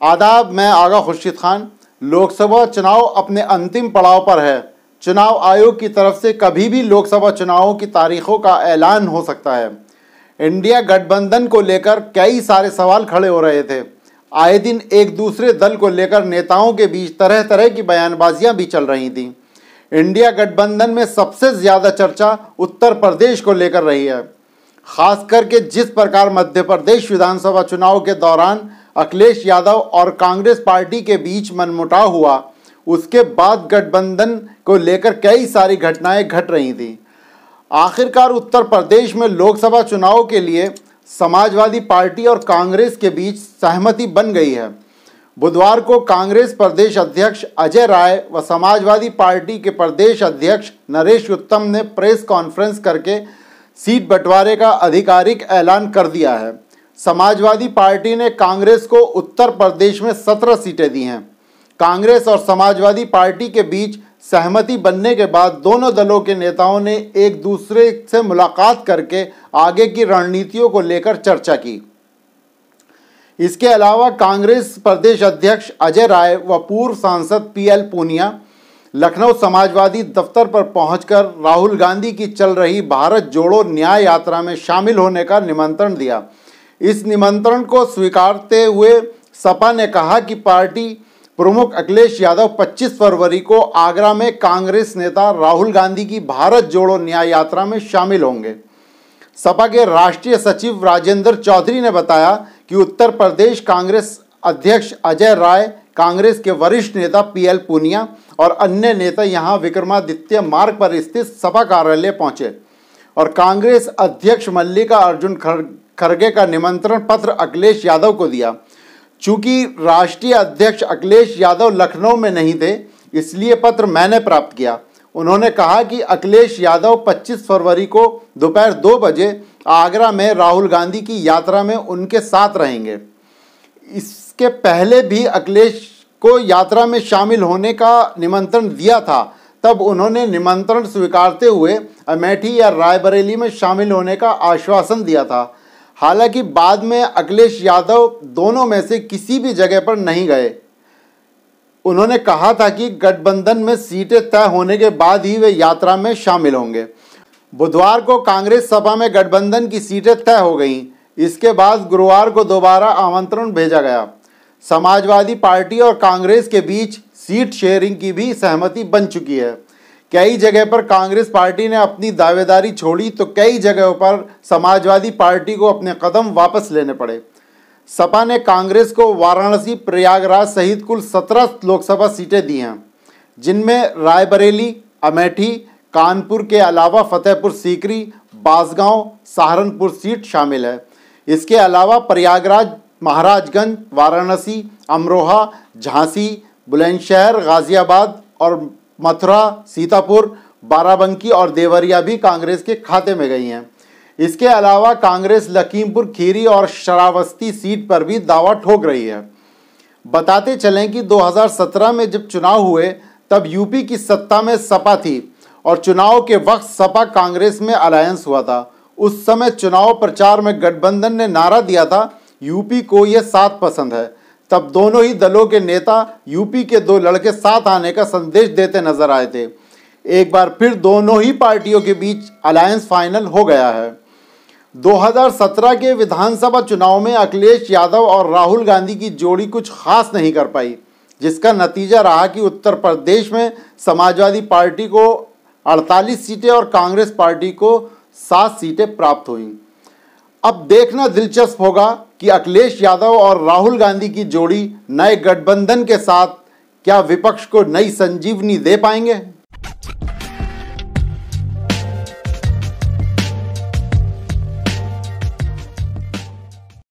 आदाब, मैं आगा खुर्शीद खान। लोकसभा चुनाव अपने अंतिम पड़ाव पर है। चुनाव आयोग की तरफ से कभी भी लोकसभा चुनावों की तारीखों का ऐलान हो सकता है। इंडिया गठबंधन को लेकर कई सारे सवाल खड़े हो रहे थे। आए दिन एक दूसरे दल को लेकर नेताओं के बीच तरह तरह की बयानबाजियां भी चल रही थीं। इंडिया गठबंधन में सबसे ज़्यादा चर्चा उत्तर प्रदेश को लेकर रही है। खास करके जिस प्रकार मध्य प्रदेश विधानसभा चुनाव के दौरान अखिलेश यादव और कांग्रेस पार्टी के बीच मनमुटाव हुआ, उसके बाद गठबंधन को लेकर कई सारी घटनाएं घट रही थीं। आखिरकार उत्तर प्रदेश में लोकसभा चुनाव के लिए समाजवादी पार्टी और कांग्रेस के बीच सहमति बन गई है। बुधवार को कांग्रेस प्रदेश अध्यक्ष अजय राय व समाजवादी पार्टी के प्रदेश अध्यक्ष नरेश उत्तम ने प्रेस कॉन्फ्रेंस करके सीट बंटवारे का आधिकारिक ऐलान कर दिया है। समाजवादी पार्टी ने कांग्रेस को उत्तर प्रदेश में 17 सीटें दी हैं। कांग्रेस और समाजवादी पार्टी के बीच सहमति बनने के बाद दोनों दलों के नेताओं ने एक दूसरे से मुलाकात करके आगे की रणनीतियों को लेकर चर्चा की। इसके अलावा कांग्रेस प्रदेश अध्यक्ष अजय राय व पूर्व सांसद PL पूनिया लखनऊ समाजवादी दफ्तर पर पहुंचकर राहुल गांधी की चल रही भारत जोड़ो न्याय यात्रा में शामिल होने का निमंत्रण दिया। इस निमंत्रण को स्वीकारते हुए सपा ने कहा कि पार्टी प्रमुख अखिलेश यादव 25 फरवरी को आगरा में कांग्रेस नेता राहुल गांधी की भारत जोड़ो न्याय यात्रा में शामिल होंगे। सपा के राष्ट्रीय सचिव राजेंद्र चौधरी ने बताया कि उत्तर प्रदेश कांग्रेस अध्यक्ष अजय राय, कांग्रेस के वरिष्ठ नेता PL पूनिया और अन्य नेता यहां विक्रमादित्य मार्ग पर स्थित सपा कार्यालय पहुंचे और कांग्रेस अध्यक्ष मल्लिकार्जुन खड़गे का निमंत्रण पत्र अखिलेश यादव को दिया। चूंकि राष्ट्रीय अध्यक्ष अखिलेश यादव लखनऊ में नहीं थे, इसलिए पत्र मैंने प्राप्त किया। उन्होंने कहा कि अखिलेश यादव 25 फरवरी को दोपहर 2 बजे आगरा में राहुल गांधी की यात्रा में उनके साथ रहेंगे। इसके पहले भी अखिलेश को यात्रा में शामिल होने का निमंत्रण दिया था, तब उन्होंने निमंत्रण स्वीकारते हुए अमेठी या रायबरेली में शामिल होने का आश्वासन दिया था। हालांकि बाद में अखिलेश यादव दोनों में से किसी भी जगह पर नहीं गए। उन्होंने कहा था कि गठबंधन में सीटें तय होने के बाद ही वे यात्रा में शामिल होंगे। बुधवार को कांग्रेस सपा में गठबंधन की सीटें तय हो गईं। इसके बाद गुरुवार को दोबारा आमंत्रण भेजा गया। समाजवादी पार्टी और कांग्रेस के बीच सीट शेयरिंग की भी सहमति बन चुकी है। कई जगह पर कांग्रेस पार्टी ने अपनी दावेदारी छोड़ी तो कई जगहों पर समाजवादी पार्टी को अपने कदम वापस लेने पड़े। सपा ने कांग्रेस को वाराणसी, प्रयागराज सहित कुल 17 लोकसभा सीटें दी हैं, जिनमें रायबरेली, अमेठी, कानपुर के अलावा फतेहपुर सीकरी, बांसगांव, सहारनपुर सीट शामिल है। इसके अलावा प्रयागराज, महाराजगंज, वाराणसी, अमरोहा, झांसी, बुलंदशहर, गाजियाबाद और मथुरा, सीतापुर, बाराबंकी और देवरिया भी कांग्रेस के खाते में गई हैं। इसके अलावा कांग्रेस लखीमपुर खीरी और श्रावस्ती सीट पर भी दावा ठोक रही है। बताते चलें कि 2017 में जब चुनाव हुए तब यूपी की सत्ता में सपा थी और चुनाव के वक्त सपा कांग्रेस में अलायंस हुआ था। उस समय चुनाव प्रचार में गठबंधन ने नारा दिया था, यूपी को ये साथ पसंद है। तब दोनों ही दलों के नेता यूपी के 2 लड़के साथ आने का संदेश देते नजर आए थे। एक बार फिर दोनों ही पार्टियों के बीच अलायंस फाइनल हो गया है। 2017 के विधानसभा चुनाव में अखिलेश यादव और राहुल गांधी की जोड़ी कुछ खास नहीं कर पाई, जिसका नतीजा रहा कि उत्तर प्रदेश में समाजवादी पार्टी को 48 सीटें और कांग्रेस पार्टी को 7 सीटें प्राप्त हुईं। अब देखना दिलचस्प होगा कि अखिलेश यादव और राहुल गांधी की जोड़ी नए गठबंधन के साथ क्या विपक्ष को नई संजीवनी दे पाएंगे।